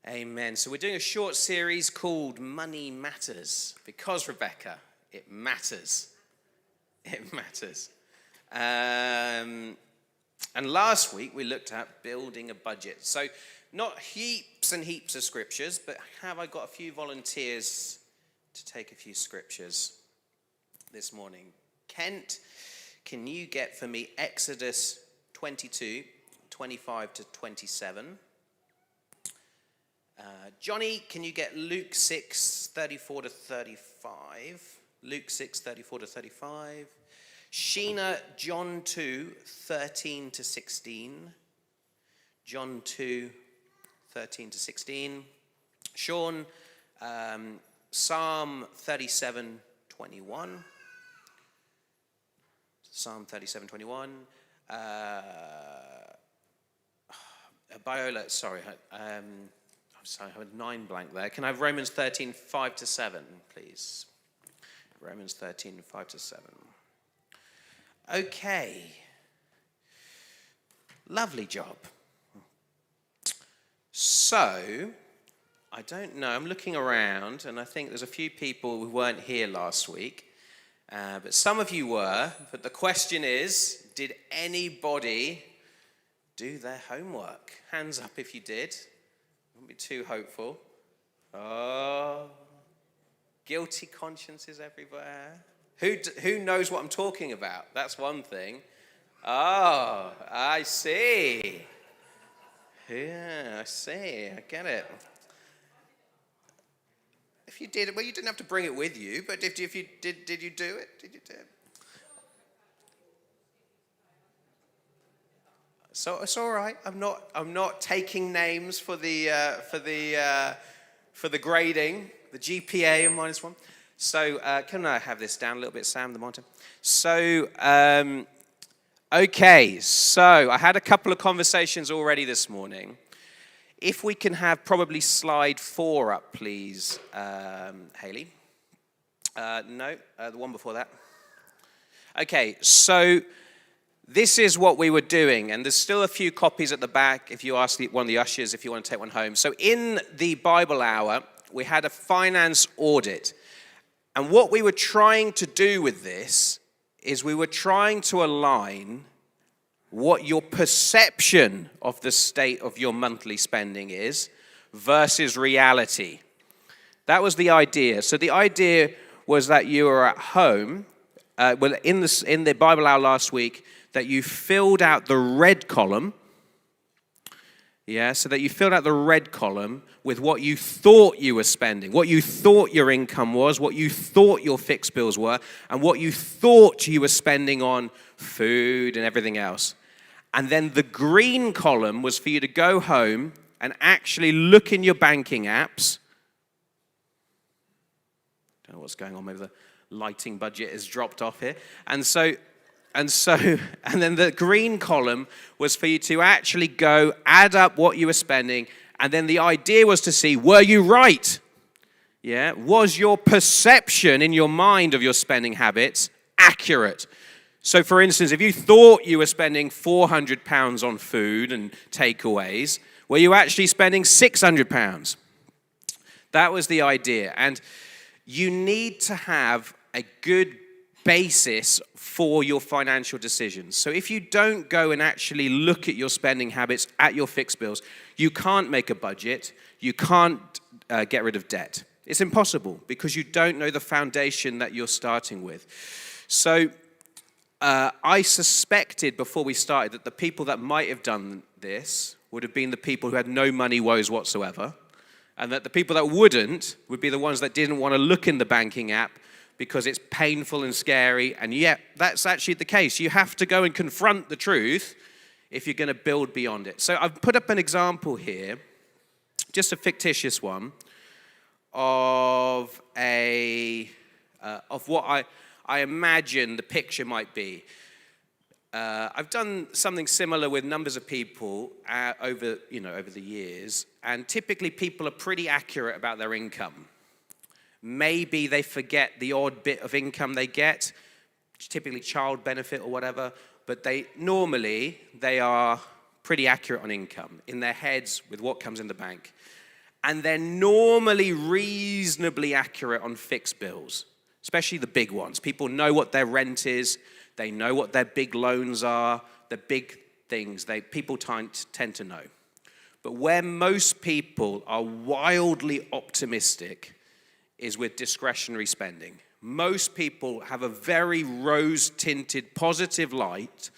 Amen. So we're doing a short series called Money Matters because, Rebecca, it matters. It matters. And last week we looked at building a budget. So not heaps and heaps of scriptures, but have I got a few volunteers to take a few scriptures this morning? Kent, can you get for me Exodus 22, 25 to 27? Johnny, can you get Luke 6, 34 to 35? Luke 6, 34 to 35. Sheena, John 2, 13 to 16. John 2, 13 to 16. Sean, Psalm 37, 21. Psalm 37, 21. Biola, sorry, I'm sorry, I had 9 blank there. Can I have Romans 13, 5 to 7, please? Romans 13, 5 to 7. Okay. Lovely job. So, I don't know. I'm looking around, and I think there's a few people who weren't here last week. But some of you were. But the question is, did anybody do their homework? Hands up if you did. Don't be too hopeful. Oh, guilty consciences everywhere. Who knows what I'm talking about? That's one thing. Oh, I see. Yeah, I see. I get it. If you did, well, you didn't have to bring it with you, but if you did you do it? Did you do it? So it's all right. I'm not taking names for the grading, the GPA of -1. So can I have this down a little bit, Sam, the monitor? So okay. So I had a couple of conversations already this morning. If we can have probably slide 4 up, please, Haley. No, the one before that. Okay. So this is what we were doing, and there's still a few copies at the back if you ask one of the ushers if you want to take one home. So in the Bible hour, we had a finance audit. And what we were trying to do with this is we were trying to align what your perception of the state of your monthly spending is versus reality. That was the idea. So the idea was that you were at home, in the Bible hour last week, that you filled out the red column, so that you filled out the red column with what you thought you were spending, what you thought your income was, what you thought your fixed bills were, and what you thought you were spending on food and everything else. And then the green column was for you to go home and actually look in your banking apps. Don't know what's going on, maybe the lighting budget has dropped off here. And then the green column was for you to actually go add up what you were spending, and then the idea was to see, were you right? Yeah, was your perception in your mind of your spending habits accurate? So for instance, if you thought you were spending £400 on food and takeaways, were you actually spending £600? That was the idea. And you need to have a good basis for your financial decisions. So if you don't go and actually look at your spending habits, at your fixed bills, you can't make a budget, you can't get rid of debt. It's impossible because you don't know the foundation that you're starting with. So I suspected before we started that the people that might have done this would have been the people who had no money woes whatsoever, and that the people that wouldn't would be the ones that didn't want to look in the banking app because it's painful and scary, and yet that's actually the case. You have to go and confront the truth if you're going to build beyond it. So I've put up an example here, just a fictitious one, of what I imagine the picture might be. I've done something similar with numbers of people over the years, and typically people are pretty accurate about their income. Maybe they forget the odd bit of income they get, typically child benefit or whatever, but they are pretty accurate on income in their heads with what comes in the bank. And they're normally reasonably accurate on fixed bills, especially the big ones. People know what their rent is. They know what their big loans are, the big things. People tend to know. But where most people are wildly optimistic is with discretionary spending. Most people have a very rose-tinted positive light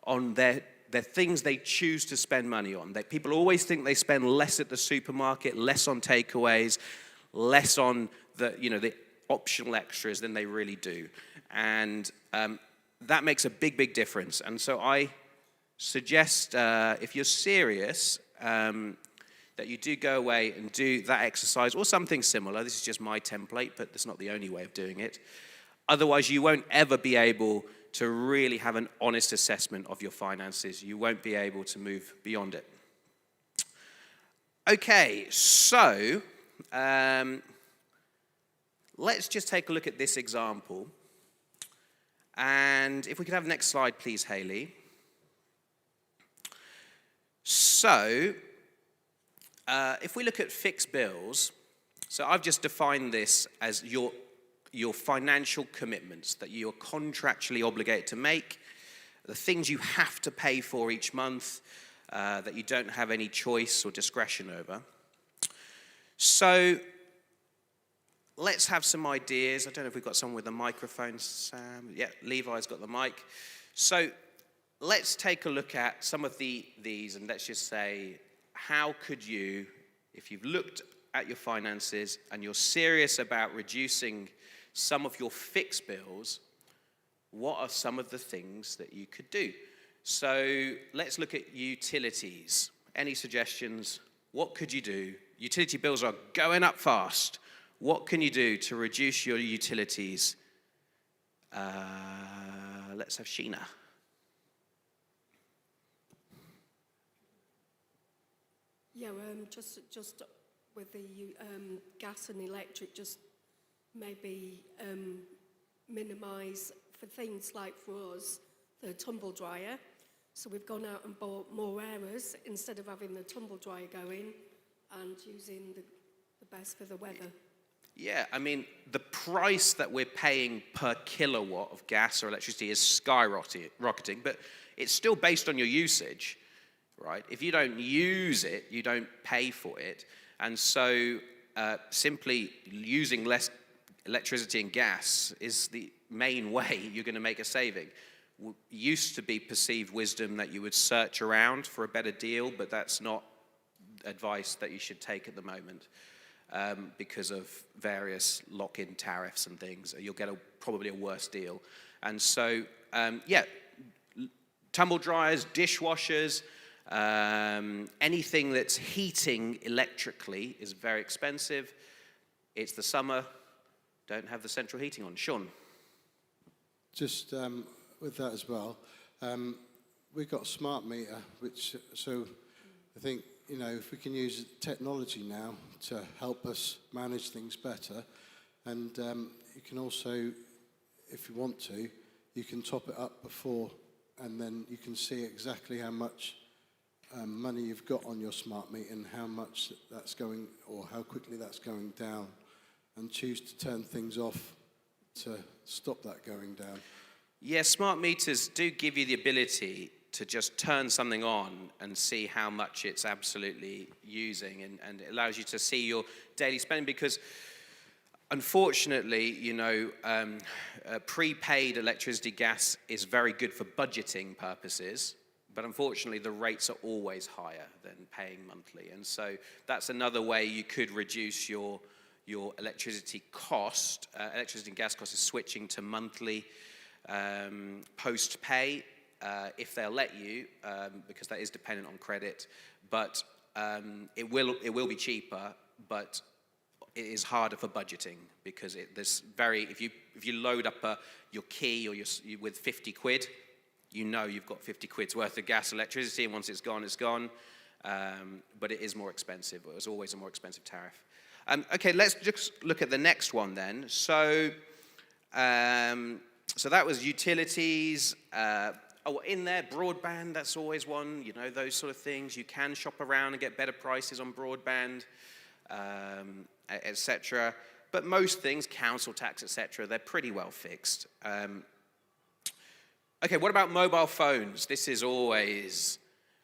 on their things they choose to spend money on. People always think they spend less at the supermarket, less on takeaways, less on the optional extras than they really do. And that makes a big, big difference. And so I suggest, if you're serious, that you do go away and do that exercise or something similar. This is just my template, but that's not the only way of doing it. Otherwise, you won't ever be able to really have an honest assessment of your finances. You won't be able to move beyond it. Okay, so let's just take a look at this example. And if we could have the next slide, please, Hayley. So, if we look at fixed bills, so I've just defined this as your financial commitments that you're contractually obligated to make, the things you have to pay for each month that you don't have any choice or discretion over. So let's have some ideas. I don't know if we've got someone with a microphone, Sam. Yeah, Levi's got the mic. So let's take a look at some of these, and let's just say, how could you, if you've looked at your finances and you're serious about reducing some of your fixed bills, what are some of the things that you could do? So let's look at utilities. Any suggestions? What could you do? Utility bills are going up fast. What can you do to reduce your utilities? Let's have Sheena. Yeah, just with the gas and electric, just maybe minimise for things like for us, the tumble dryer. So we've gone out and bought more airers instead of having the tumble dryer going and using the best for the weather. Yeah, I mean, the price that we're paying per kilowatt of gas or electricity is skyrocketing, but it's still based on your usage, right? If you don't use it, you don't pay for it. And so simply using less electricity and gas is the main way you're going to make a saving. Used to be perceived wisdom that you would search around for a better deal, but that's not advice that you should take at the moment because of various lock-in tariffs and things. You'll get probably a worse deal. And so, tumble dryers, dishwashers, anything that's heating electrically is very expensive. It's the summer. Don't have the central heating on. Sean? Just with that as well, we've got a smart meter, so I think, if we can use technology now to help us manage things better, and you can also, if you want to, you can top it up before, and then you can see exactly how much money you've got on your smart meter and how much that's going, or how quickly that's going down, and choose to turn things off to stop that going down. Yeah, smart meters do give you the ability to just turn something on and see how much it's absolutely using, and it allows you to see your daily spending, because unfortunately, prepaid electricity, gas is very good for budgeting purposes, but unfortunately the rates are always higher than paying monthly. And so that's another way you could reduce your electricity cost. Electricity and gas cost is switching to monthly post-pay, if they'll let you, because that is dependent on credit. But it will be cheaper, but it is harder for budgeting, because if you load up your key or with 50 quid, you've got 50 quid's worth of gas, electricity, and once it's gone, it's gone. But it is more expensive. It was always a more expensive tariff. Okay, let's just look at the next one then. So that was utilities. In there, broadband, that's always one, those sort of things. You can shop around and get better prices on broadband. etc. But most things, council tax, etc., they're pretty well fixed. Okay, what about mobile phones? This is always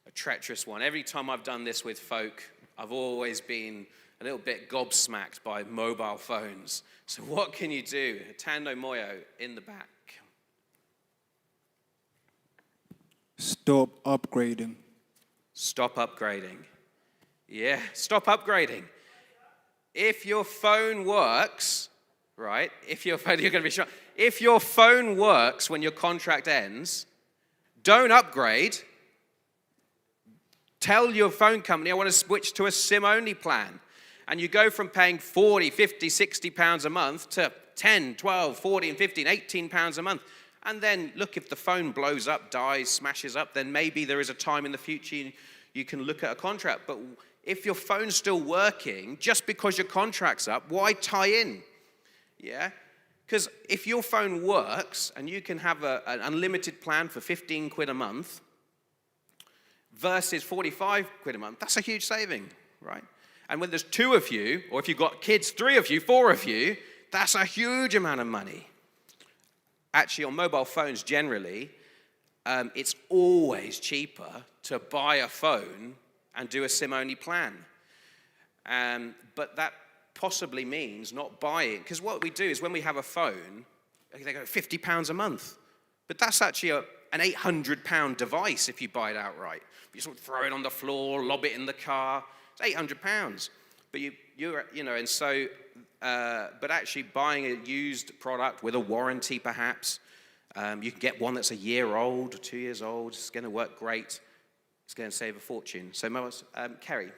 a treacherous one. Every time I've done this with folk, I've always been a little bit gobsmacked by mobile phones. So what can you do? Tando Moyo in the back. Stop upgrading. Stop upgrading. Yeah, stop upgrading. If your phone works, right? You're going to be shocked. If your phone works when your contract ends, don't upgrade. Tell your phone company, I want to switch to a SIM-only plan. And you go from paying 40, 50, 60 pounds a month to 10, 12, 14, 15, 18 pounds a month. And then, look, if the phone blows up, dies, smashes up, then maybe there is a time in the future you can look at a contract. But if your phone's still working, just because your contract's up, why tie in? Yeah? Because if your phone works and you can have an unlimited plan for 15 quid a month versus 45 quid a month, that's a huge saving, right? And when there's 2 of you, or if you've got kids, 3 of you, 4 of you, that's a huge amount of money. Actually, on mobile phones generally, it's always cheaper to buy a phone and do a SIM-only plan. But that possibly means not buying. Because what we do is when we have a phone, they go £50 a month. But that's actually an £800 device if you buy it outright. You sort of throw it on the floor, lob it in the car. It's £800. But but actually buying a used product with a warranty perhaps, you can get one that's a year old or 2 years old. It's going to work great. It's going to save a fortune. So, Kerry,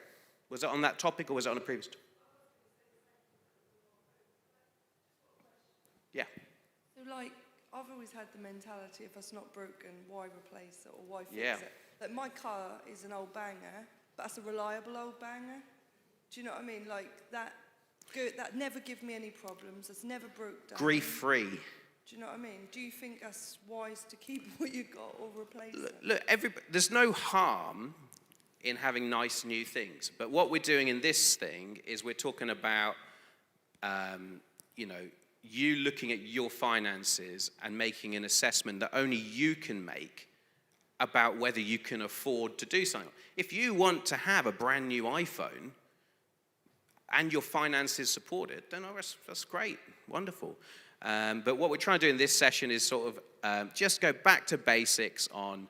was it on that topic or was it on a previous? Yeah. So, I've always had the mentality, if it's not broken, why replace it or why fix Yeah. it? Like, my car is an old banger, but that's a reliable old banger. Do you know what I mean? That never give me any problems. It's never broke down. Grief-free. Do you know what I mean? Do you think that's wise to keep what you got or replace it? Look, there's no harm in having nice new things. But what we're doing in this thing is we're talking about, you looking at your finances and making an assessment that only you can make about whether you can afford to do something. If you want to have a brand new iPhone and your finances support it, then that's great, wonderful. But what we're trying to do in this session is sort of just go back to basics on,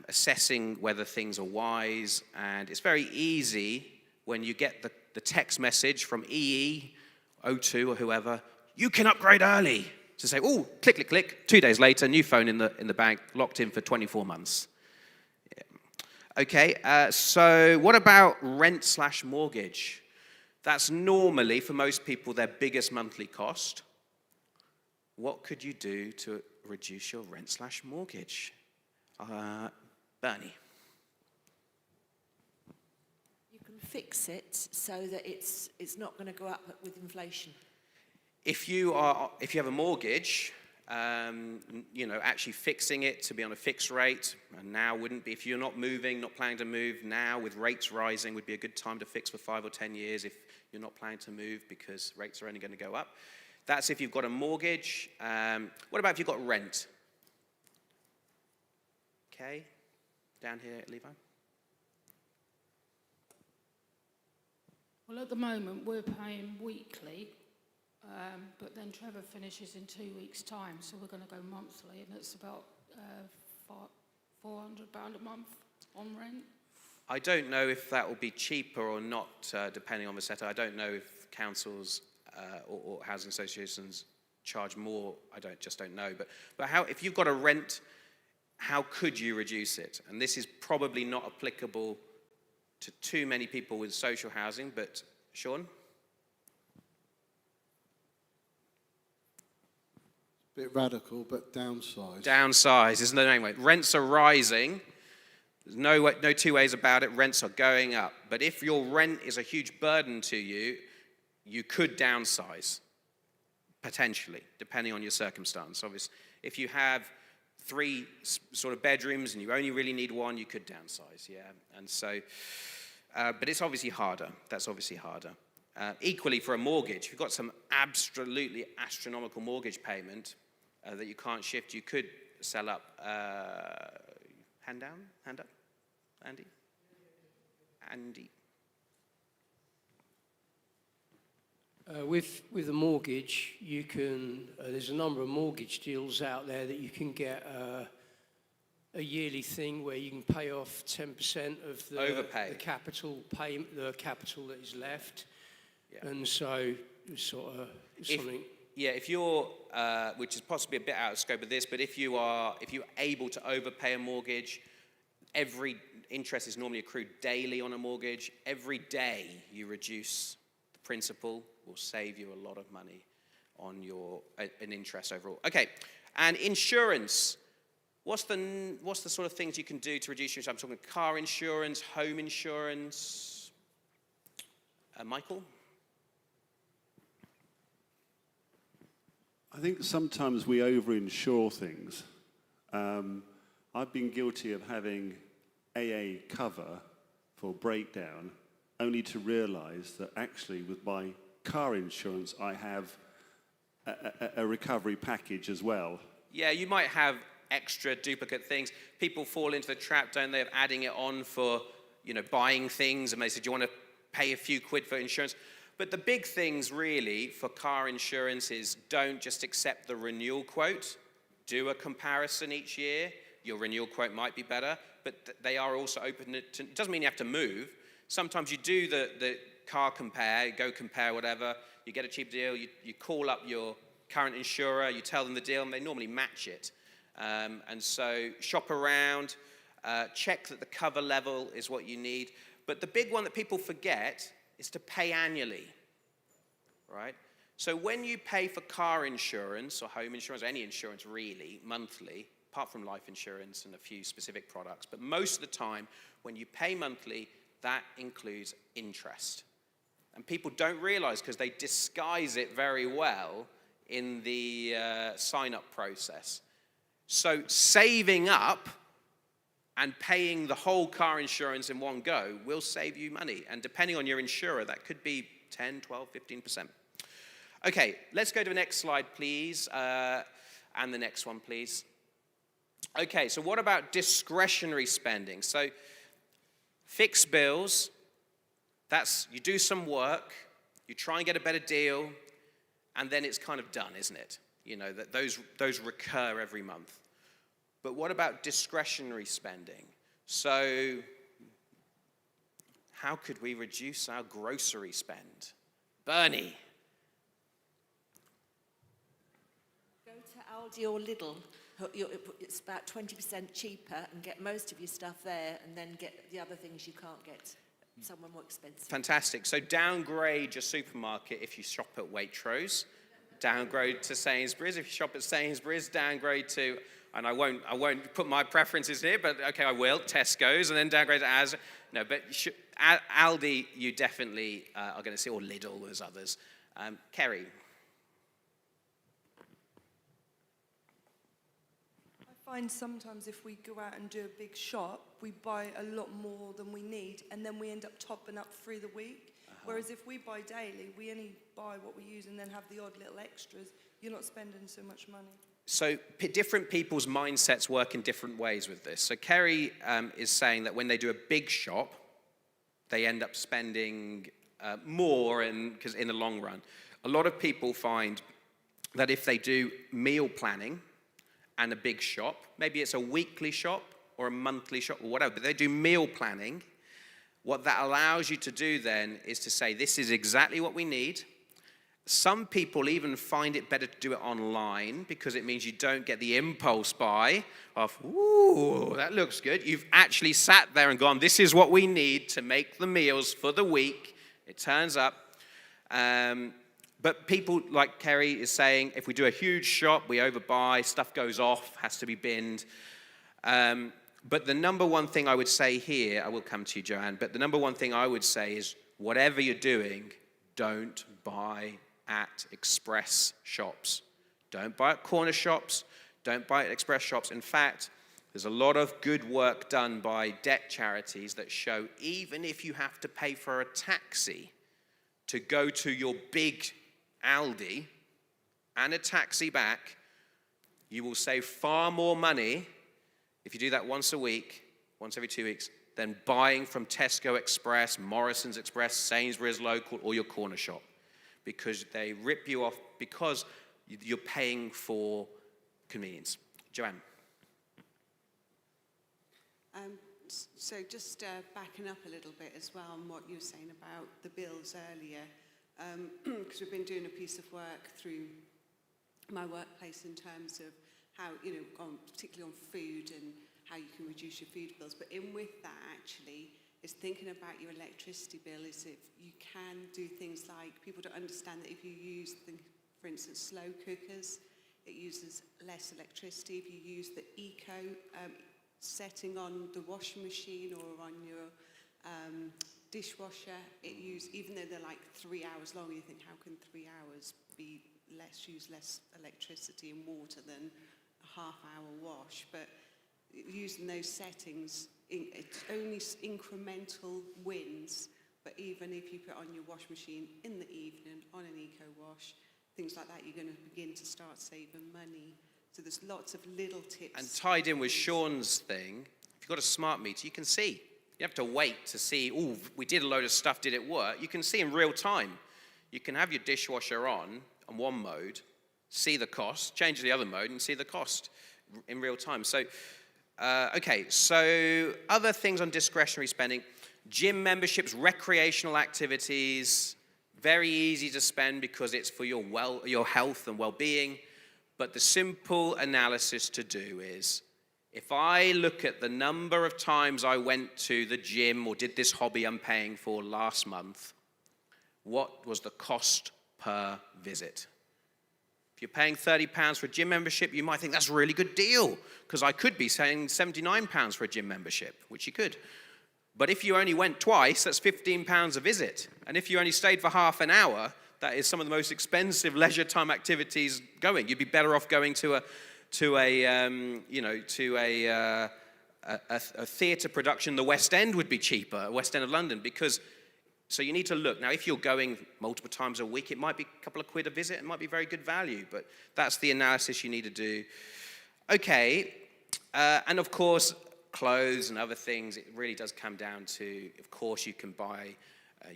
assessing whether things are wise. And it's very easy when you get the text message from EE, O2 or whoever, you can upgrade early. To say, oh, click, click, click. 2 days later, new phone in the bag, locked in for 24 months. Yeah. Okay, so what about rent/mortgage? That's normally, for most people, their biggest monthly cost. What could you do to reduce your rent/mortgage? Bernie. You can fix it so that it's not going to go up with inflation. If you have a mortgage, actually fixing it to be on a fixed rate, and now wouldn't be, if you're not moving, not planning to move, now with rates rising would be a good time to fix for 5 or 10 years if you're not planning to move because rates are only going to go up. That's if you've got a mortgage. What about if you've got rent? Okay, down here, Levi. Well, at the moment, we're paying weekly, but then Trevor finishes in 2 weeks' time, so we're going to go monthly, and it's about £400 a month on rent. I don't know if that will be cheaper or not, depending on the setup. I don't know if councils or housing associations charge more. I just don't know. But how, if you've got a rent, how could you reduce it? And this is probably not applicable to too many people with social housing, but Sean? Bit radical, but downsize. Downsize, isn't the name of it? Rents are rising. There's no two ways about it. Rents are going up. But if your rent is a huge burden to you, you could downsize, potentially, depending on your circumstance. Obviously, if you have 3 sort of bedrooms and you only really need 1, you could downsize, yeah. And so, But it's obviously harder. That's obviously harder. Equally, for a mortgage, if you've got some absolutely astronomical mortgage payment that you can't shift, you could sell up. Hand up, Andy? Andy. With a mortgage, you can, there's a number of mortgage deals out there that you can get a yearly thing where you can pay off 10% of the capital that is left. Yeah. And so it's sort of something. If you're, which is possibly a bit out of scope of this, but if you're able to overpay a mortgage, every interest is normally accrued daily on a mortgage. Every day you reduce the principal will save you a lot of money on an interest overall. Okay, and insurance. What's the sort of things you can do to reduce your insurance? I'm talking car insurance, home insurance. Michael? I think sometimes we over-insure things. I've been guilty of having AA cover for breakdown, only to realise that actually with my car insurance I have a recovery package as well. Yeah, you might have extra duplicate things. People fall into the trap, don't they, of adding it on for, buying things, and they say, do you want to pay a few quid for insurance? But the big things really for car insurance is don't just accept the renewal quote. Do a comparison each year. Your renewal quote might be better, but they are also open to, it doesn't mean you have to move. Sometimes you do the car compare, go compare whatever, you get a cheap deal, you call up your current insurer, you tell them the deal, and they normally match it. And so shop around, check that the cover level is what you need. But the big one that people forget is to pay annually, right? So when you pay for car insurance or home insurance, or any insurance really, monthly, apart from life insurance and a few specific products, but most of the time when you pay monthly, that includes interest. And people don't realize because they disguise it very well in the sign-up process. So saving up and paying the whole car insurance in one go will save you money. And depending on your insurer, that could be 10, 12, 15%. Okay, let's go to the next slide, please. And the next one, please. Okay, so what about discretionary spending? So fixed bills, that's, you do some work, you try and get a better deal, and then it's kind of done, isn't it? That those recur every month. But what about discretionary spending? So how could we reduce our grocery spend? Bernie? Go to Aldi or Lidl. It's about 20% cheaper and get most of your stuff there and then get the other things you can't get somewhere more expensive. Fantastic. So downgrade your supermarket if you shop at Waitrose. Downgrade to Sainsbury's. If you shop at Sainsbury's, downgrade to, and I won't put my preferences here, but okay, I will, Tesco's, and then downgrade to Asda. No, but Aldi, you definitely are going to see, or Lidl, there's others. Kerry? I find sometimes if we go out and do a big shop, we buy a lot more than we need, and then we end up topping up through the week. Whereas if we buy daily, we only buy what we use and then have the odd little extras. You're not spending so much money. So different people's mindsets work in different ways with this. So Kerry is saying that when they do a big shop, they end up spending more because in the long run. A lot of people find that if they do meal planning and a big shop, maybe it's a weekly shop or a monthly shop or whatever, but they do meal planning, what that allows you to do then is to say, this is exactly what we need. Some people even find it better to do it online because it means you don't get the impulse buy of, ooh, that looks good. You've actually sat there and gone, this is what we need to make the meals for the week. It turns up. But people, like Kerry is saying, if we do a huge shop, we overbuy, stuff goes off, has to be binned. But the number one thing I would say here, I will come to you, Joanne, but the number one thing I would say is whatever you're doing, don't buy at express shops. Don't buy at corner shops. Don't buy at express shops. In fact, There's a lot of good work done by debt charities that show even if you have to pay for a taxi to go to your big Aldi and a taxi back, you will save far more money if you do that once a week, once every 2 weeks, than buying from Tesco Express, Morrison's Express, Sainsbury's Local, or your corner shop. Because they rip you off because you're paying for convenience. Joanne. So just backing up a little bit as well on what you were saying about the bills earlier, because we've been doing a piece of work through my workplace in terms of how, particularly on food and how you can reduce your food bills. But in with that, actually, is thinking about your electricity bill is if you can do things like, people don't understand that if you use, for instance, slow cookers, it uses less electricity. If you use the eco setting on the washing machine or on your dishwasher, even though they're like 3 hours long, you think, how can 3 hours use less electricity and water than a half-hour wash? But using those settings, it's only incremental wins, but even if you put on your wash machine in the evening on an eco wash, things like that, you're going to begin to start saving money. So there's lots of little tips. And tied in with Sean's thing, if you've got a smart meter, you can see. You have to wait to see, oh, we did a load of stuff, did it work? You can see in real time. You can have your dishwasher on one mode, see the cost, change to the other mode, and see the cost in real time. So, so other things on discretionary spending, gym memberships, recreational activities, very easy to spend because it's for your health and well-being. But the simple analysis to do is, if I look at the number of times I went to the gym or did this hobby I'm paying for last month, what was the cost per visit? If you're paying £30 for a gym membership, you might think that's a really good deal, because I could be saying £79 for a gym membership, which you could. But if you only went twice, that's £15 a visit. And if you only stayed for half an hour, that is some of the most expensive leisure time activities going. You'd be better off going to a theatre production. The West End would be cheaper, West End of London, because. So you need to look. Now, if you're going multiple times a week, it might be a couple of quid a visit. It might be very good value, but that's the analysis you need to do. Okay, and of course, clothes and other things, it really does come down to, of course, you can buy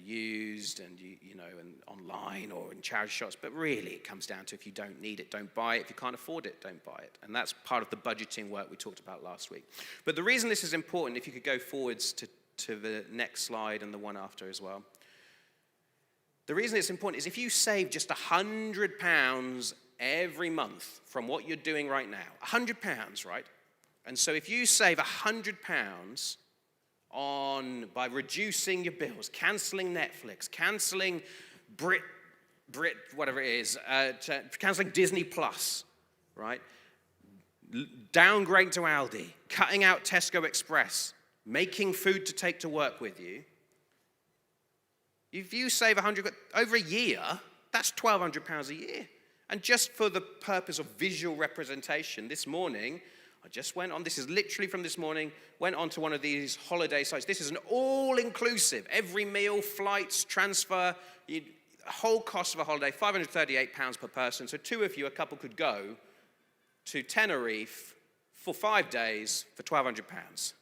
used and, and online or in charity shops, but really it comes down to if you don't need it, don't buy it. If you can't afford it, don't buy it. And that's part of the budgeting work we talked about last week. But the reason this is important, if you could go forwards to the next slide and the one after as well. The reason it's important is if you save just £100 every month from what you're doing right now, £100, right? And so if you save £100 by reducing your bills, cancelling Netflix, cancelling Brit, whatever it is, cancelling Disney Plus, right? Downgrading to Aldi, cutting out Tesco Express, making food to take to work with you. If you save £100 over a year, that's £1,200 a year. And just for the purpose of visual representation, this morning, I just went on, this is literally from this morning, went on to one of these holiday sites. This is an all-inclusive, every meal, flights, transfer, whole cost of a holiday, £538 per person. So two of you, a couple, could go to Tenerife for 5 days for £1,200.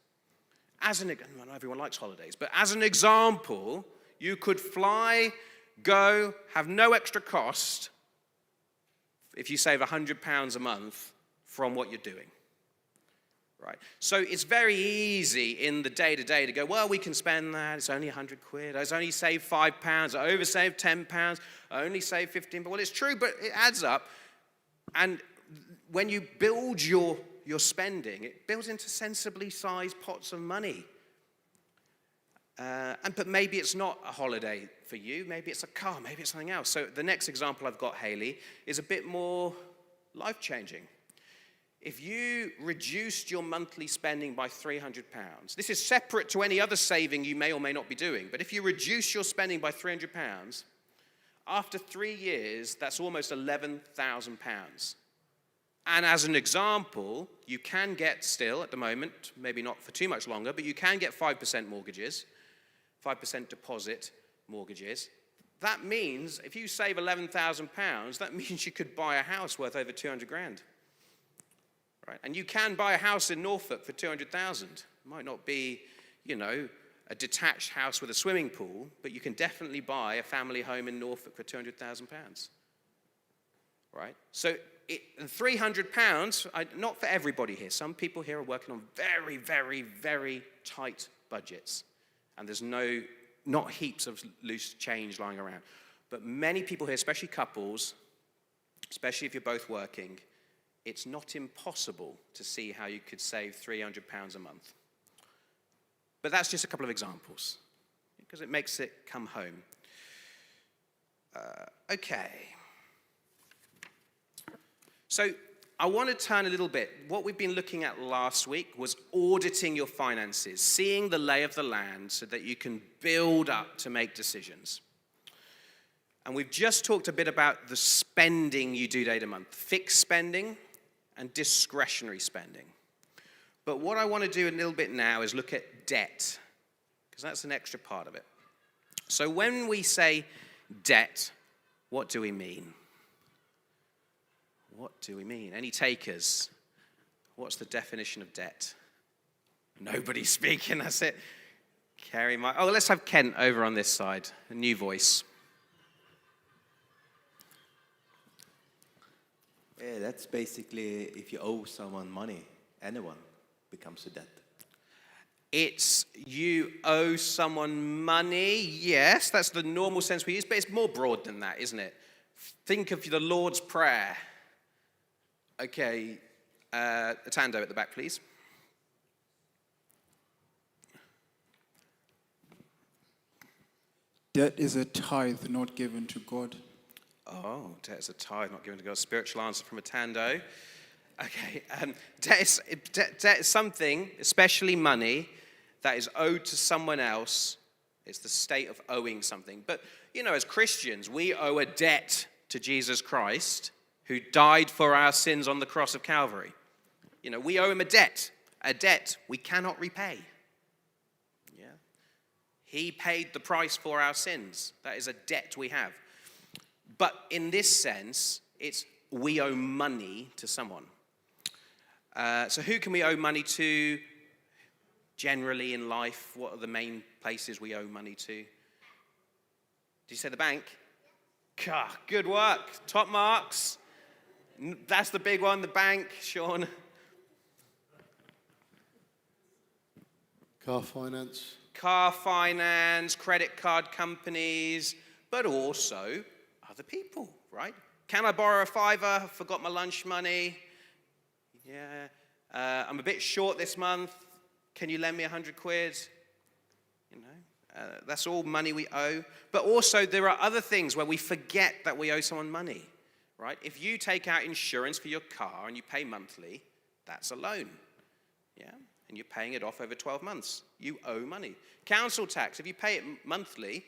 Not everyone likes holidays, but as an example, you could fly, go, have no extra cost if you save £100 a month from what you're doing, right? So it's very easy in the day-to-day to go, well, we can spend that, it's only £100, I only saved £5, I oversaved £10, I only saved £15, well, it's true, but it adds up. And when you build your spending, it builds into sensibly sized pots of money. But maybe it's not a holiday for you. Maybe it's a car. Maybe it's something else. So the next example I've got, Haley, is a bit more life-changing. If you reduced your monthly spending by £300, this is separate to any other saving you may or may not be doing, but if you reduce your spending by £300, after 3 years, that's almost £11,000. And as an example, you can get still at the moment, maybe not for too much longer, but you can get 5% mortgages, 5% deposit mortgages. That means if you save £11,000, that means you could buy a house worth over 200 grand. Right? And you can buy a house in Norfolk for 200,000. It might not be, a detached house with a swimming pool, but you can definitely buy a family home in Norfolk for £200,000. Right? So £300, not for everybody here. Some people here are working on very, very, very tight budgets. And there's not heaps of loose change lying around. But many people here, especially couples, especially if you're both working, it's not impossible to see how you could save £300 a month. But that's just a couple of examples, because it makes it come home. Okay. So I want to turn a little bit. What we've been looking at last week was auditing your finances, seeing the lay of the land so that you can build up to make decisions. And we've just talked a bit about the spending you do day to month, fixed spending and discretionary spending. But what I want to do a little bit now is look at debt, because that's an extra part of it. So when we say debt, what do we mean? What do we mean? Any takers? What's the definition of debt? Nobody's speaking, that's it. Let's have Kent over on this side, a new voice. Yeah, that's basically if you owe someone money, anyone becomes a debt. It's you owe someone money, yes, that's the normal sense we use, but it's more broad than that, isn't it? Think of the Lord's Prayer. Okay, Tando at the back, please. Debt is a tithe not given to God. Oh, debt is a tithe not given to God. Spiritual answer from a Tando. Okay, debt is something, especially money, that is owed to someone else. It's the state of owing something. But, as Christians, we owe a debt to Jesus Christ, who died for our sins on the cross of Calvary. We owe him a debt we cannot repay. Yeah. He paid the price for our sins. That is a debt we have. But in this sense, it's we owe money to someone. So who can we owe money to generally in life? What are the main places we owe money to? Did you say the bank? Good work. Top marks. That's the big one, the bank, Sean. Car finance. Car finance, credit card companies, but also other people, right? Can I borrow a £5? Forgot my lunch money. Yeah. I'm a bit short this month. Can you lend me £100? That's all money we owe. But also there are other things where we forget that we owe someone money. Right? If you take out insurance for your car and you pay monthly, that's a loan. Yeah? And you're paying it off over 12 months. You owe money. Council tax, if you pay it monthly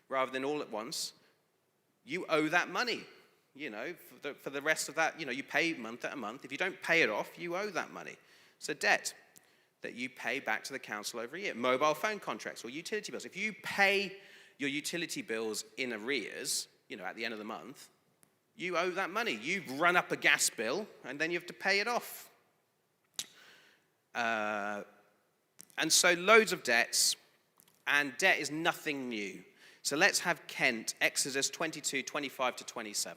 rather than all at once, you owe that money. For the rest of that, you pay month at a month. If you don't pay it off, you owe that money. It's a debt that you pay back to the council every year. Mobile phone contracts or utility bills. If you pay your utility bills in arrears, at the end of the month, you owe that money. You run up a gas bill, and then you have to pay it off. And so loads of debts, and debt is nothing new. So let's have Kent, Exodus 22, 25 to 27.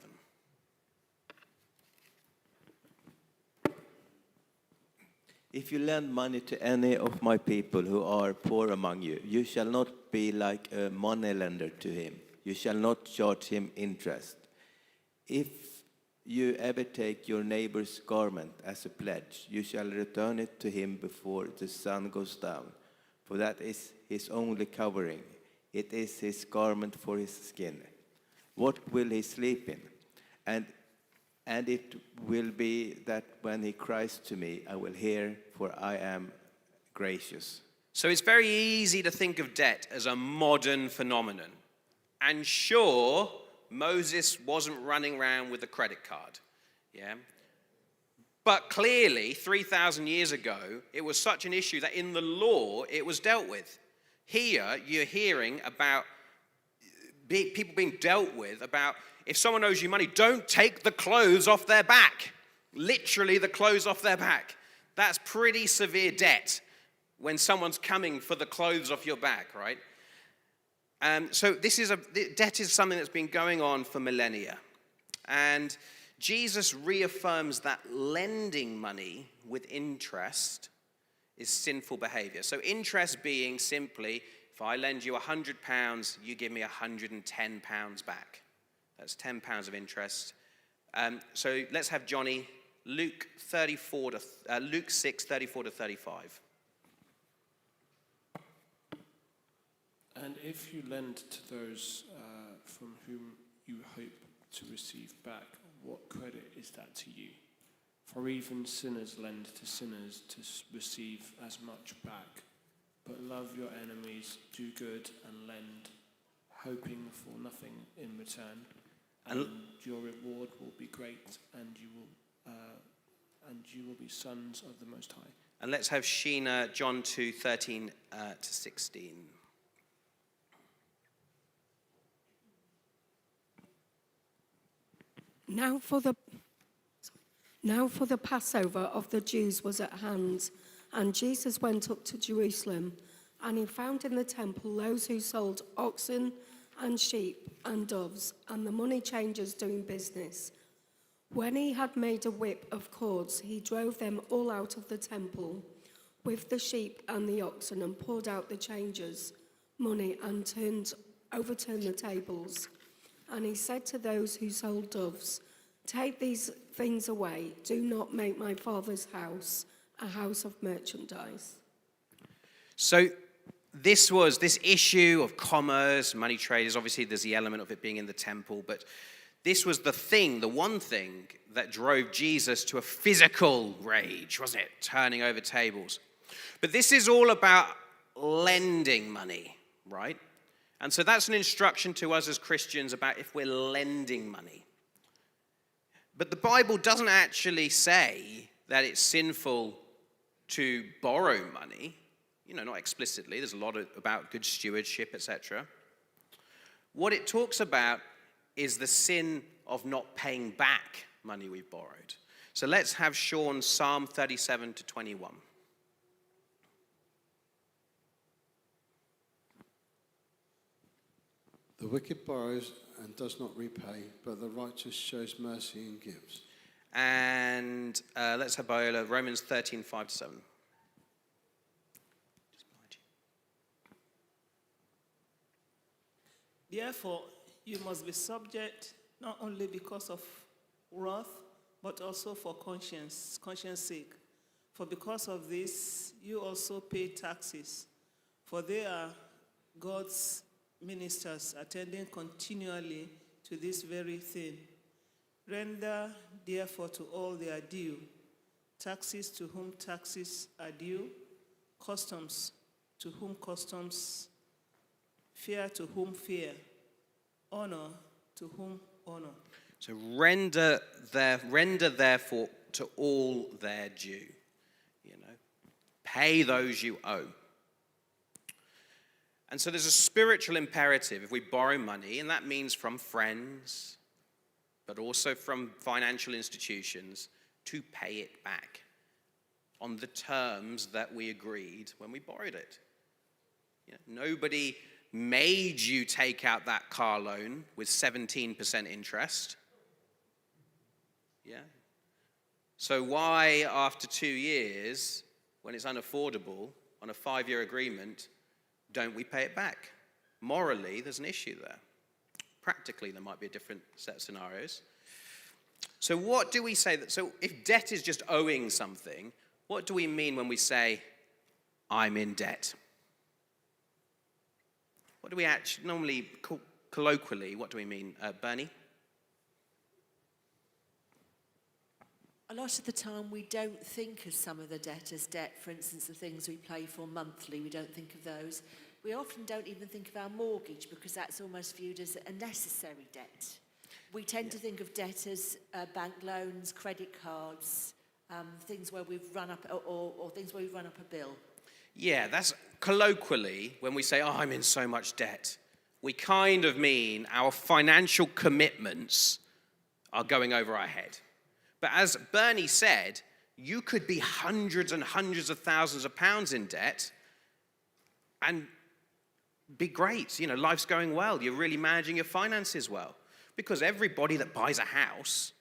If you lend money to any of my people who are poor among you, you shall not be like a moneylender to him. You shall not charge him interest. If you ever take your neighbor's garment as a pledge, you shall return it to him before the sun goes down, for that is his only covering. It is his garment for his skin. What will he sleep in? And it will be that when he cries to me, I will hear, for I am gracious. So it's very easy to think of debt as a modern phenomenon. And sure, Moses wasn't running around with a credit card, yeah? But clearly, 3,000 years ago, it was such an issue that in the law, it was dealt with. Here, you're hearing about people being dealt with about if someone owes you money, don't take the clothes off their back. Literally, the clothes off their back. That's pretty severe debt when someone's coming for the clothes off your back, right? So debt is something that's been going on for millennia. And Jesus reaffirms that lending money with interest is sinful behavior. So interest being simply, if I lend you £100, you give me £110 back. That's £10 of interest. So let's have Johnny, Luke 6, 34 to 35. And if you lend to those from whom you hope to receive back, what credit is that to you? For even sinners lend to sinners to receive as much back. But love your enemies, do good and lend, hoping for nothing in return. And your reward will be great, and you will be sons of the Most High. And let's have Sheena, John 2, 13 to 16. Now for the Passover of the Jews was at hand, and Jesus went up to Jerusalem, and he found in the temple those who sold oxen and sheep and doves, and the money changers doing business. When he had made a whip of cords, he drove them all out of the temple with the sheep and the oxen, and poured out the changers' money and overturned the tables. And he said to those who sold doves, "Take these things away. Do not make my Father's house a house of merchandise." So this issue of commerce, money traders, obviously there's the element of it being in the temple, but this was the one thing that drove Jesus to a physical rage, wasn't it? Turning over tables. But this is all about lending money, right? And so that's an instruction to us as Christians about if we're lending money. But the Bible doesn't actually say that it's sinful to borrow money. Not explicitly. There's a lot about good stewardship, etc. What it talks about is the sin of not paying back money we've borrowed. So let's have Sean, Psalm 37 to 21. The wicked borrows and does not repay, but the righteous shows mercy and gives. And let's have Biola, Romans 13, 5 to 7. Therefore, you must be subject not only because of wrath, but also for conscience sake. For because of this, you also pay taxes, for they are God's ministers attending continually to this very thing. Render therefore to all their due, taxes to whom taxes are due, customs to whom customs, fear to whom fear, honor to whom honor. So render therefore to all their due. Pay those you owe. And so there's a spiritual imperative if we borrow money, and that means from friends, but also from financial institutions, to pay it back on the terms that we agreed when we borrowed it. Nobody made you take out that car loan with 17% interest. Yeah. So why, after 2 years, when it's unaffordable, on a 5-year agreement, don't we pay it back? Morally, there's an issue there. Practically, there might be a different set of scenarios. So what do we say so if debt is just owing something, what do we mean when we say, I'm in debt? What do we actually, normally, colloquially, what do we mean? Bernie? A lot of the time we don't think of some of the debt as debt. For instance, the things we pay for monthly, we don't think of those. We often don't even think of our mortgage because that's almost viewed as a necessary debt. We tend to think of debt as bank loans, credit cards, things where we've run up, or things where we've run up a bill? Yeah, that's colloquially, when we say, oh, I'm in so much debt, we kind of mean our financial commitments are going over our head. But as Bernie said, you could be hundreds and hundreds of thousands of pounds in debt and be great. You know, life's going well. You're really managing your finances well. Because everybody that buys a house,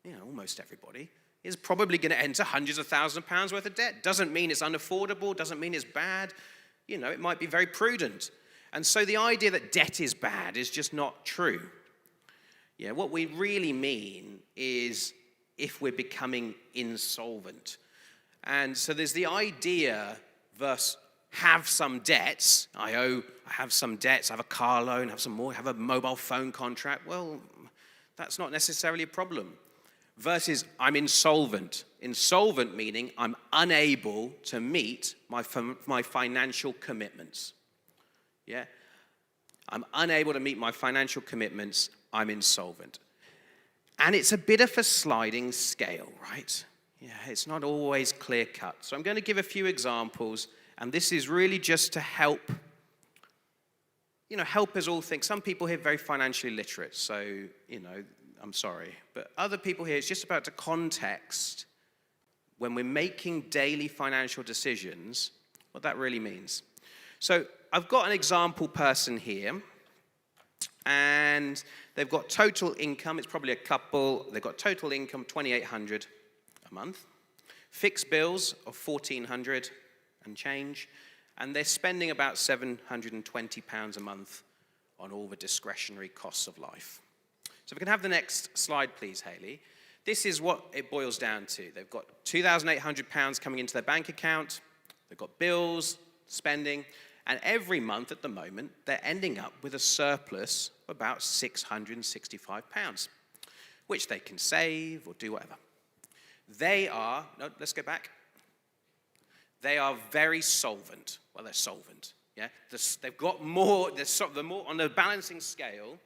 you know, almost everybody, is probably going to enter hundreds of thousands of pounds worth of debt. Doesn't mean it's unaffordable, doesn't mean it's bad. You know, it might be very prudent. And so the idea that debt is bad is just not true. Yeah, what we really mean is if we're becoming insolvent. And so there's the idea versus have some debts. I have some debts, I have a car loan, have some more, have a mobile phone contract. Well, that's not necessarily a problem. Versus I'm insolvent. Insolvent meaning I'm unable to meet my financial commitments. Yeah? I'm unable to meet my financial commitments. I'm insolvent. And it's a bit of a sliding scale, right? Yeah, it's not always clear cut. So I'm going to give a few examples, and this is really just to help, help us all think. Some people here are very financially literate, so, I'm sorry. But other people here, it's just about the context when we're making daily financial decisions, what that really means. So I've got an example person here, and they've got total income, it's probably a couple, they've got total income $2,800 a month, fixed bills of $1,400 and change, and they're spending about £720 a month on all the discretionary costs of life. So if we can have the next slide, please, Hayley. This is what it boils down to. They've got £2,800 coming into their bank account, they've got bills, spending, and every month at the moment, they're ending up with a surplus of about £665, which they can save or do whatever. Let's go back. They are very solvent. Well, they're solvent. Yeah, they've got more. They're more on the balancing scale.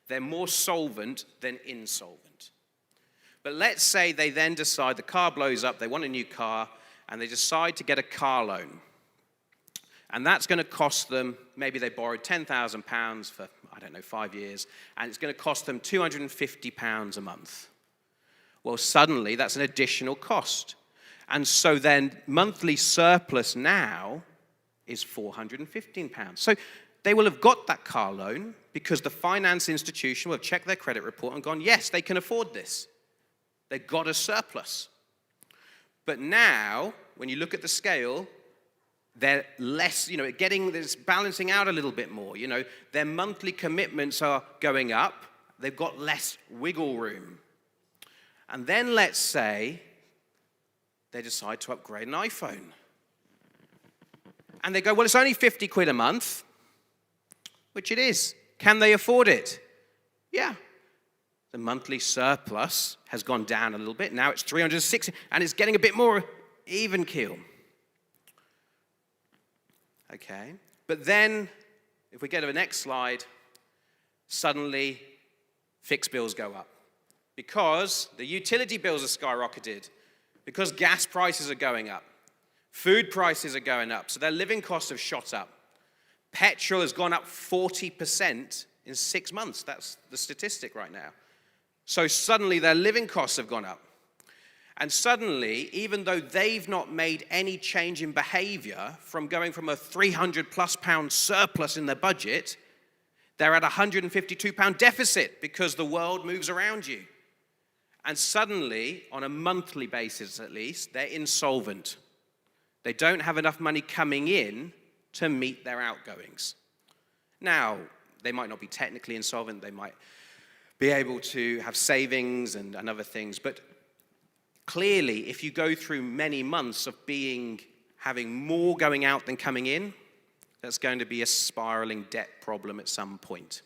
They're more solvent than insolvent. But let's say they then decide the car blows up. They want a new car, and they decide to get a car loan. And that's going to cost them, maybe they borrowed £10,000 for, 5 years, and it's going to cost them £250 a month. Well, suddenly that's an additional cost. And so then monthly surplus now is £415. So they will have got that car loan because the finance institution will have checked their credit report and gone, yes, they can afford this. They've got a surplus. But now, when you look at the scale, they're less, getting this balancing out a little bit more. Their monthly commitments are going up. They've got less wiggle room. And then let's say they decide to upgrade an iPhone. And they go, well, it's only 50 quid a month, which it is. Can they afford it? Yeah. The monthly surplus has gone down a little bit. Now it's 360, and it's getting a bit more even keel. Okay, but then, if we go to the next slide, suddenly fixed bills go up. Because the utility bills are skyrocketed, because gas prices are going up, food prices are going up, so their living costs have shot up. Petrol has gone up 40% in 6 months. That's the statistic right now. So suddenly their living costs have gone up. And suddenly, even though they've not made any change in behavior from going from a £300+ surplus in their budget, they're at a £152 deficit because the world moves around you. And suddenly, on a monthly basis at least, they're insolvent. They don't have enough money coming in to meet their outgoings. Now, they might not be technically insolvent. They might be able to have savings and other things, but clearly, if you go through many months of having more going out than coming in, that's going to be a spiraling debt problem at some point.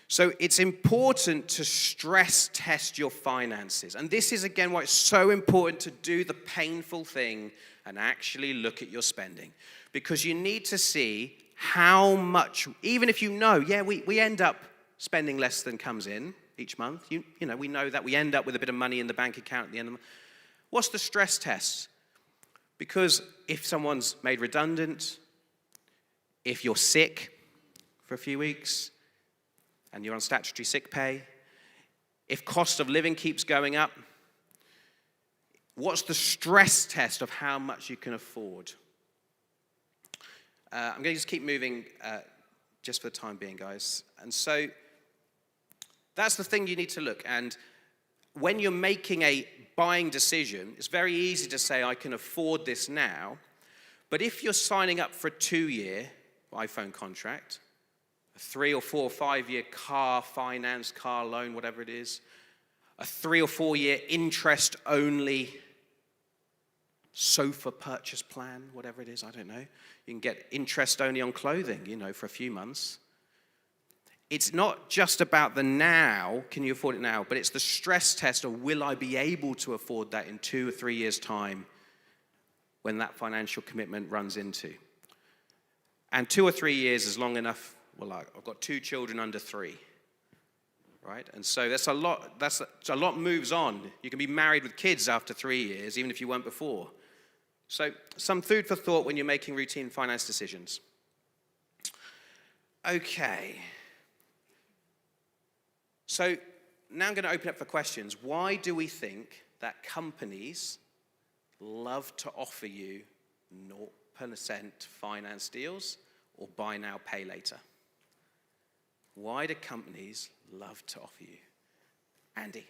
So it's important to stress test your finances. And this is, again, why it's so important to do the painful thing and actually look at your spending. Because you need to see how much, even if we end up spending less than comes in each month. We know that we end up with a bit of money in the bank account at the end of the month. What's the stress test? Because if someone's made redundant, if you're sick for a few weeks and you're on statutory sick pay, if cost of living keeps going up, what's the stress test of how much you can afford? I'm going to just keep moving just for the time being, guys. And so that's the thing you need to look. And when you're making a buying decision, it's very easy to say, I can afford this now. But if you're signing up for a 2-year iPhone contract, a 3 or 4 or 5 year car finance, car loan, whatever it is, a 3 or 4 year interest only sofa purchase plan, whatever it is, I don't know. You can get interest only on clothing, for a few months. It's not just about the now, can you afford it now, but it's the stress test of will I be able to afford that in 2 or 3 years' time when that financial commitment runs into. And 2 or 3 years is long enough. Well, I've got 2 children under 3, right? And so that's a lot moves on. You can be married with kids after 3 years, even if you weren't before. So some food for thought when you're making routine finance decisions. Okay. So now I'm going to open up for questions. Why do we think that companies love to offer you 0% finance deals or buy now, pay later? Why do companies love to offer you? Andy.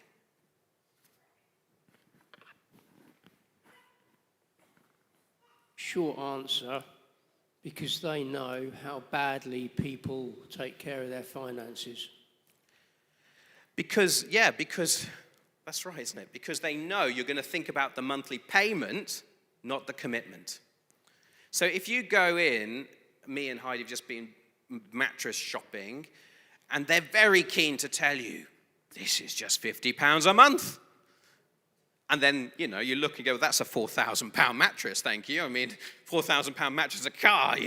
Short answer, because they know how badly people take care of their finances. Because that's right, isn't it? Because they know you're going to think about the monthly payment, not the commitment. So if you go in, me and Heidi have just been mattress shopping, and they're very keen to tell you, this is just £50 a month. And then, you look and go, that's a £4,000 mattress, thank you. I mean, £4,000 mattress is a car,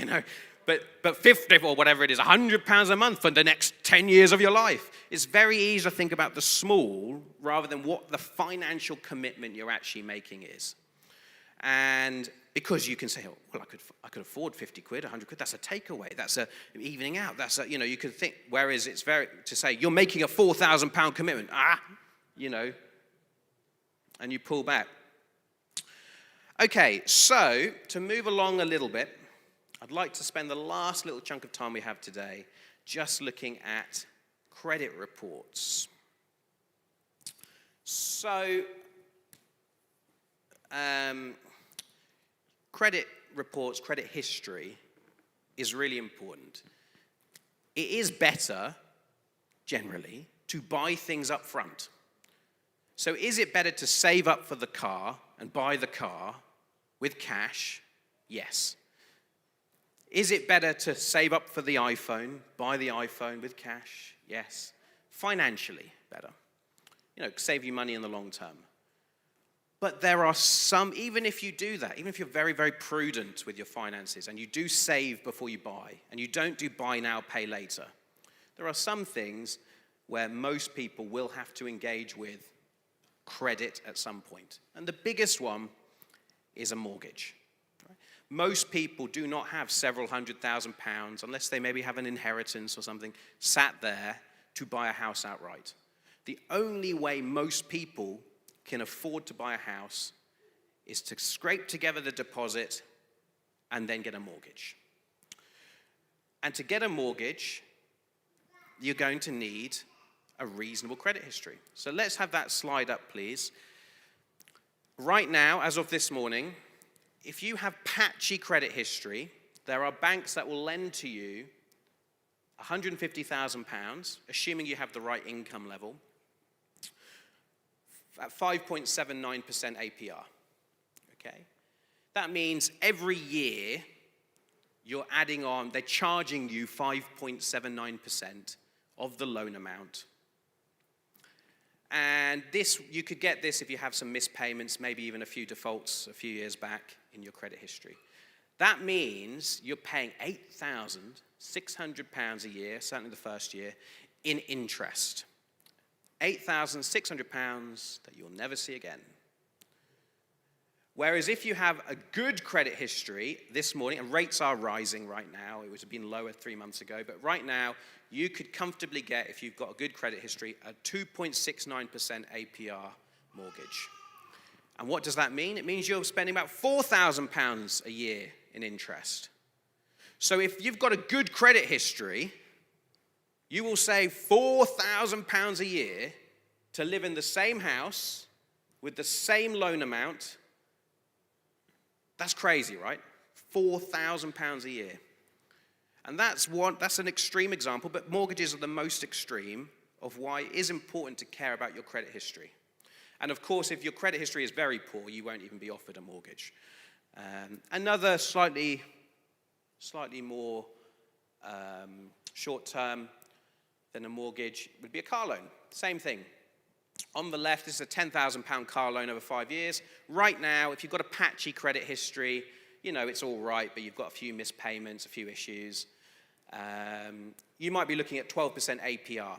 But 50 or whatever it is, £100 a month for the next 10 years of your life. It's very easy to think about the small rather than what the financial commitment you're actually making is. And because you can say, oh, well, I could afford 50 quid, 100 quid. That's a takeaway. That's a evening out. That's a, you could think. Whereas it's very to say you're making a £4,000 commitment. And you pull back. Okay, so to move along a little bit, I'd like to spend the last little chunk of time we have today just looking at credit reports. So, credit reports, credit history is really important. It is better, generally, to buy things up front. So is it better to save up for the car and buy the car with cash? Yes. Is it better to save up for the iPhone, buy the iPhone with cash? Yes. Financially better. Save you money in the long term. But there are some, even if you do that, even if you're very, very prudent with your finances and you do save before you buy and you don't do buy now, pay later, there are some things where most people will have to engage with credit at some point. And the biggest one is a mortgage. Most people do not have several £100,000, unless they maybe have an inheritance or something, sat there to buy a house outright. The only way most people can afford to buy a house is to scrape together the deposit and then get a mortgage. And to get a mortgage, you're going to need a reasonable credit history. So let's have that slide up, please. Right now, as of this morning, if you have patchy credit history, there are banks that will lend to you £150,000, assuming you have the right income level, at 5.79% APR. Okay? That means every year you're adding on, they're charging you 5.79% of the loan amount. And this, you could get this if you have some missed payments, maybe even a few defaults a few years back in your credit history. That means you're paying £8,600 a year, certainly the first year, in interest. £8,600 that you'll never see again. Whereas if you have a good credit history this morning, and rates are rising right now, it would have been lower 3 months ago, but right now you could comfortably get, if you've got a good credit history, a 2.69% APR mortgage. And what does that mean? It means you're spending about £4,000 a year in interest. So if you've got a good credit history, you will save £4,000 a year to live in the same house with the same loan amount. That's crazy, right? £4,000 a year. And that's an extreme example, but mortgages are the most extreme of why it is important to care about your credit history. And of course, if your credit history is very poor, you won't even be offered a mortgage. Another slightly more short-term than a mortgage would be a car loan. Same thing. On the left, this is a £10,000 car loan over 5 years. Right now, if you've got a patchy credit history, you know it's all right, but you've got a few missed payments, a few issues, you might be looking at 12% APR,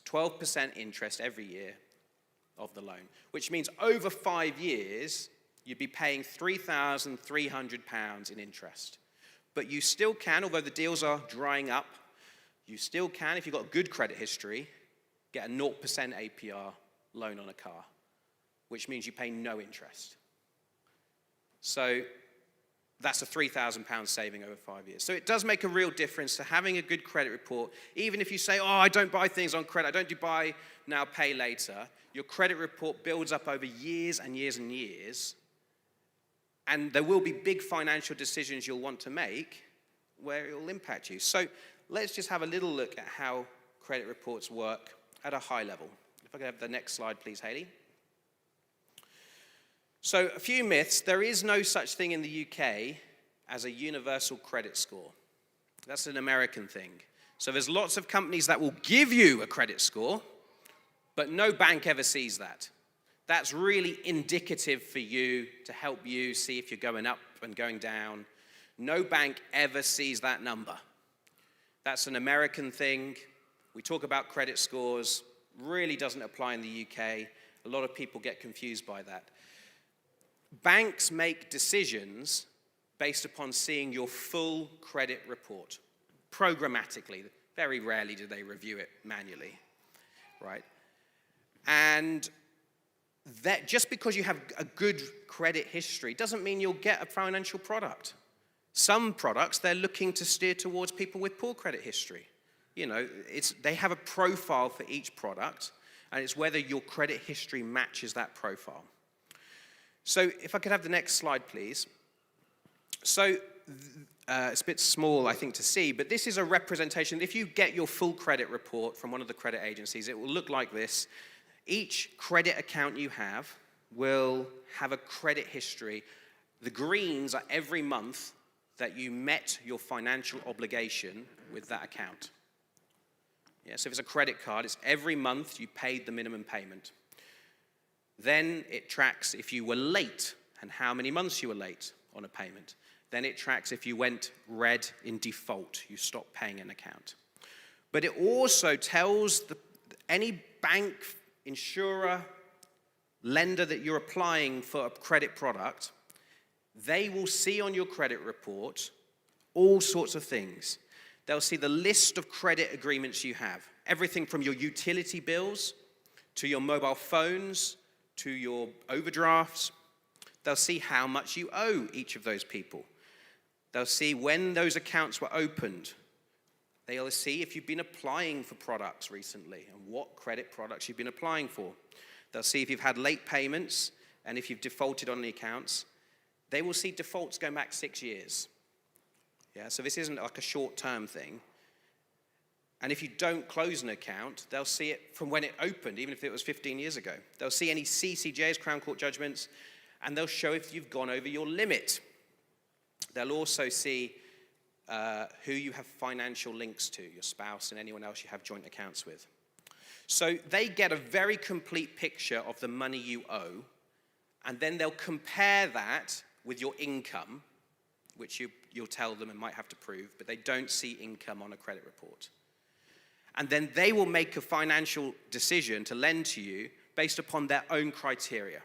12% interest every year of the loan, which means over 5 years, you'd be paying £3,300 in interest. But you still can, although the deals are drying up, you still can, if you've got a good credit history, get a 0% APR loan on a car, which means you pay no interest. So that's a £3,000 saving over 5 years. So it does make a real difference to having a good credit report. Even if you say, oh, I don't buy things on credit, I don't do buy now, pay later, your credit report builds up over years and years and years, and there will be big financial decisions you'll want to make where it will impact you. So let's just have a little look at how credit reports work at a high level. If I could have the next slide, please, Hayley. So a few myths. There is no such thing in the UK as a universal credit score. That's an American thing. So there's lots of companies that will give you a credit score, but no bank ever sees that. That's really indicative for you to help you see if you're going up and going down. No bank ever sees that number. That's an American thing. We talk about credit scores. Really doesn't apply in the UK. A lot of people get confused by that. Banks make decisions based upon seeing your full credit report, programmatically. Very rarely do they review it manually, right? And that just because you have a good credit history doesn't mean you'll get a financial product. Some products, they're looking to steer towards people with poor credit history. You know, they have a profile for each product, and it's whether your credit history matches that profile. So if I could have the next slide, please. So it's a bit small, I think, to see, but this is a representation. If you get your full credit report from one of the credit agencies, it will look like this. Each credit account you have will have a credit history. The greens are every month that you met your financial obligation with that account. Yeah, so if it's a credit card, it's every month you paid the minimum payment. Then it tracks if you were late and how many months you were late on a payment. Then it tracks if you went red in default, you stopped paying an account. But it also tells any bank, insurer, lender that you're applying for a credit product, they will see on your credit report all sorts of things. They'll see the list of credit agreements you have, everything from your utility bills to your mobile phones to your overdrafts. They'll see how much you owe each of those people. They'll see when those accounts were opened. They'll see if you've been applying for products recently and what credit products you've been applying for. They'll see if you've had late payments and if you've defaulted on the accounts. They will see defaults going back 6 years. Yeah, so this isn't like a short-term thing. And if you don't close an account, they'll see it from when it opened, even if it was 15 years ago. They'll see any CCJs, Crown Court judgments, and they'll show if you've gone over your limit. They'll also see who you have financial links to, your spouse and anyone else you have joint accounts with. So they get a very complete picture of the money you owe, and then they'll compare that with your income, which you'll tell them and might have to prove, but they don't see income on a credit report. And then they will make a financial decision to lend to you based upon their own criteria.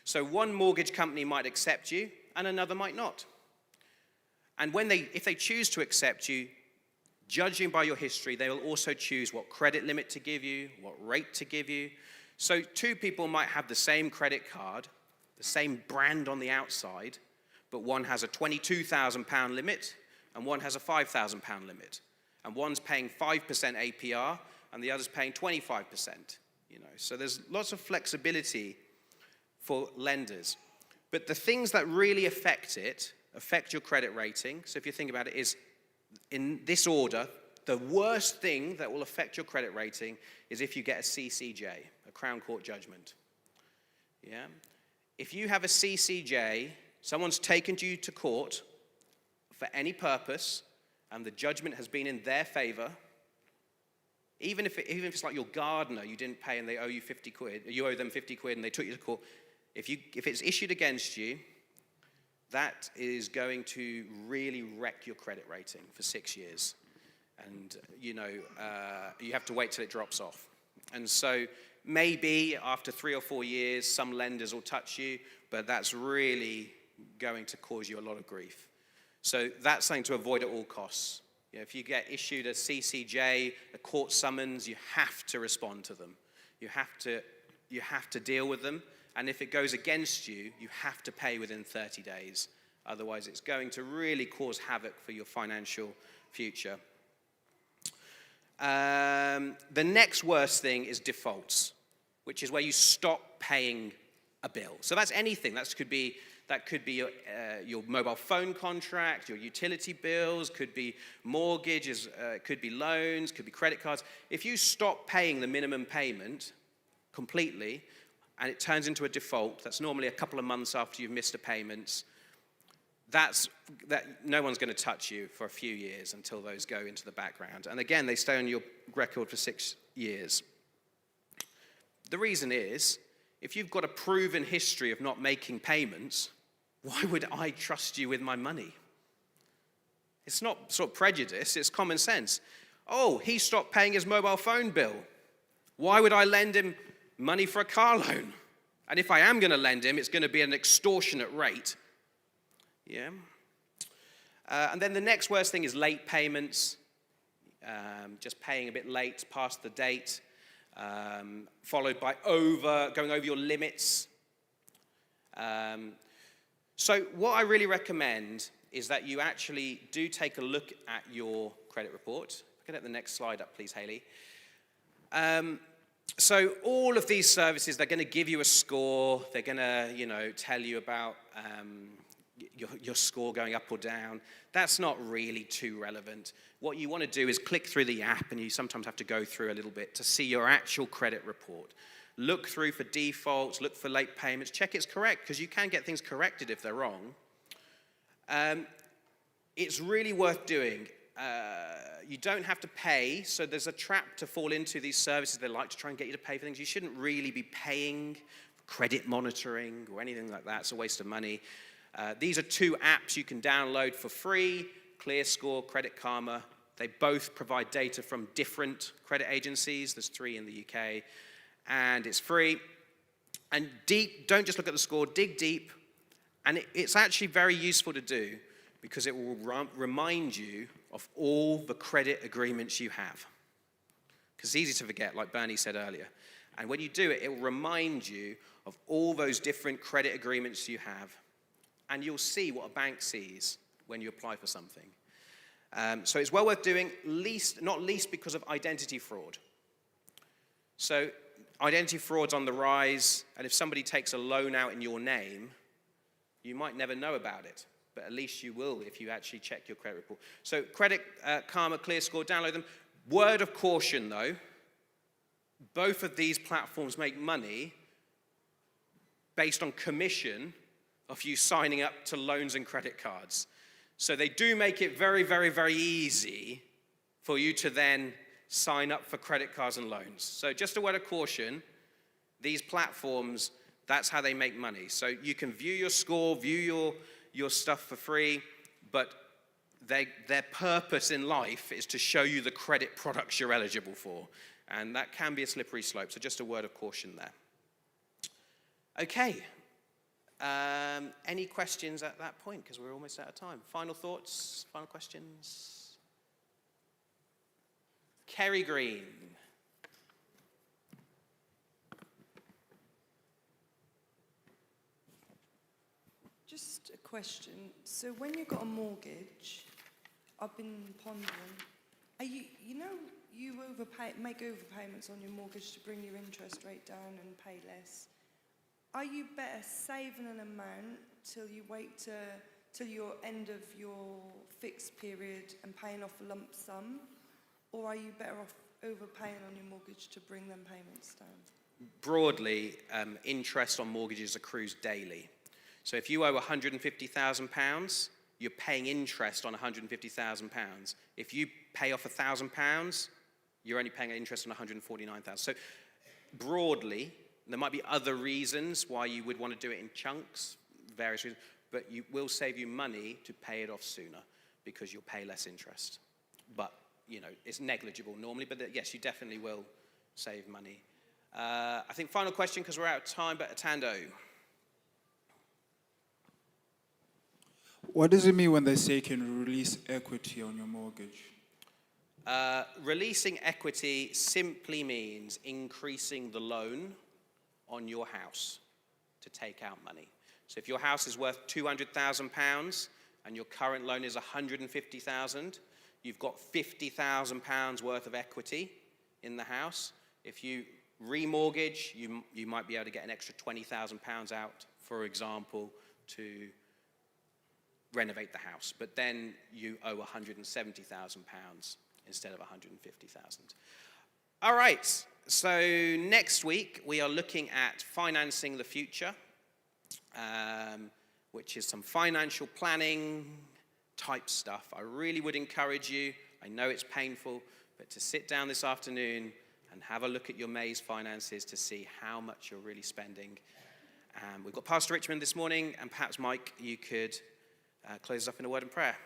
So one mortgage company might accept you and another might not. And if they choose to accept you, judging by your history, they will also choose what credit limit to give you, what rate to give you. So two people might have the same credit card, the same brand on the outside, but one has a £22,000 limit and one has a £5,000 limit. And one's paying 5% APR and the other's paying 25%. So there's lots of flexibility for lenders. But the things that really affect your credit rating. So if you think about it, is in this order, the worst thing that will affect your credit rating is if you get a CCJ, a Crown Court judgment. Yeah? If you have a CCJ, someone's taken you to court for any purpose, and the judgment has been in their favor, even if it's like your gardener, you didn't pay and they owe you 50 quid, you owe them 50 quid and they took you to court, if it's issued against you, that is going to really wreck your credit rating for 6 years. And, you have to wait till it drops off. And so maybe after 3 or 4 years, some lenders will touch you, but that's really going to cause you a lot of grief. So that's something to avoid at all costs. If you get issued a CCJ, a court summons, you have to respond to them. You have to deal with them. And if it goes against you, you have to pay within 30 days. Otherwise, it's going to really cause havoc for your financial future. The next worst thing is defaults, which is where you stop paying a bill. So that's anything. That could be your mobile phone contract, your utility bills, could be mortgages, could be loans, could be credit cards. If you stop paying the minimum payment completely, and it turns into a default, that's normally a couple of months after you've missed a payment, no one's going to touch you for a few years until those go into the background. And again, they stay on your record for 6 years. The reason is, if you've got a proven history of not making payments, why would I trust you with my money? It's not sort of prejudice, it's common sense. Oh, he stopped paying his mobile phone bill. Why would I lend him money for a car loan? And if I am going to lend him, it's going to be an extortionate rate. Yeah. And then the next worst thing is late payments, just paying a bit late, past the date, followed by going over your limits. So what I really recommend is that you actually do take a look at your credit report. Get the next slide up, please, Hayley. So all of these services, they're going to give you a score. They're going to, tell you about your score going up or down. That's not really too relevant. What you want to do is click through the app, and you sometimes have to go through a little bit to see your actual credit report. Look through for defaults, look for late payments, check it's correct, because you can get things corrected if they're wrong. It's really worth doing. You don't have to pay, so there's a trap to fall into these services. They like to try and get you to pay for things. You shouldn't really be paying for credit monitoring or anything like that. It's a waste of money. These are 2 apps you can download for free, ClearScore, Credit Karma. They both provide data from different credit agencies. There's 3 in the UK, and it's free. And don't just look at the score, dig deep. And it's actually very useful to do because it will remind you of all the credit agreements you have. Because it's easy to forget, like Bernie said earlier. And when you do it, it will remind you of all those different credit agreements you have. And you'll see what a bank sees when you apply for something. So it's well worth doing, not least because of identity fraud. So identity fraud's on the rise, and if somebody takes a loan out in your name, you might never know about it, but at least you will if you actually check your credit report. So Credit Karma, ClearScore, download them. Word of caution, though, both of these platforms make money based on commission of you signing up to loans and credit cards. So they do make it very, very, very easy for you to then sign up for credit cards and loans. So just a word of caution, these platforms, that's how they make money. So you can view your score, view your stuff for free, but their purpose in life is to show you the credit products you're eligible for. And that can be a slippery slope, so just a word of caution there. Okay, Any questions at that point? Because we're almost out of time. Final thoughts? Final questions? Kerry Green. Just a question. So when you've got a mortgage, I've been pondering, are you make overpayments on your mortgage to bring your interest rate down and pay less. Are you better saving an amount till you wait till your end of your fixed period and paying off a lump sum? Or are you better off overpaying on your mortgage to bring them payments down? Broadly, interest on mortgages accrues daily. So if you owe £150,000, you're paying interest on £150,000. If you pay off £1,000, you're only paying interest on £149,000. So broadly, there might be other reasons why you would want to do it in chunks, various reasons, but you will save you money to pay it off sooner because you'll pay less interest. But, it's negligible normally, but yes, you definitely will save money. I think final question, because we're out of time, but Atando. What does it mean when they say you can release equity on your mortgage? Releasing equity simply means increasing the loan on your house to take out money. So if your house is worth £200,000 and your current loan is £150,000, you've got £50,000 worth of equity in the house. If you remortgage, you might be able to get an extra £20,000 out, for example, to renovate the house. But then you owe £170,000 instead of £150,000. All right. So next week, we are looking at financing the future, which is some financial planning type stuff. I really would encourage you, I know it's painful, but to sit down this afternoon and have a look at your May's finances to see how much you're really spending. We've got Pastor Richmond this morning, and perhaps Mike, you could close us up in a word of prayer.